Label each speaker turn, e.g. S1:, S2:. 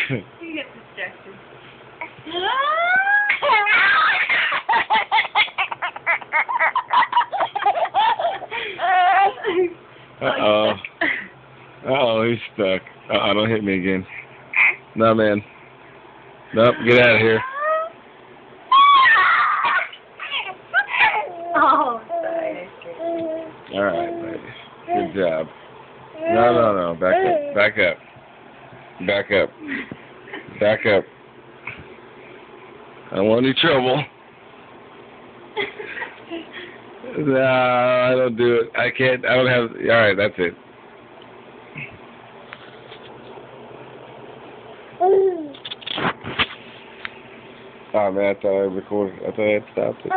S1: You get distracted.
S2: Uh-oh. Uh-oh, he's stuck. Uh-oh, don't hit me again. No, man. Nope, get out of here.
S1: Oh, sorry.
S2: All right, ladies. Good job. No. Back up. Back up. Back up. Back up. I don't want any trouble. No, I don't do it. I can't. I don't have. All right, that's it. Oh man, I thought I recorded. I thought I had stopped it.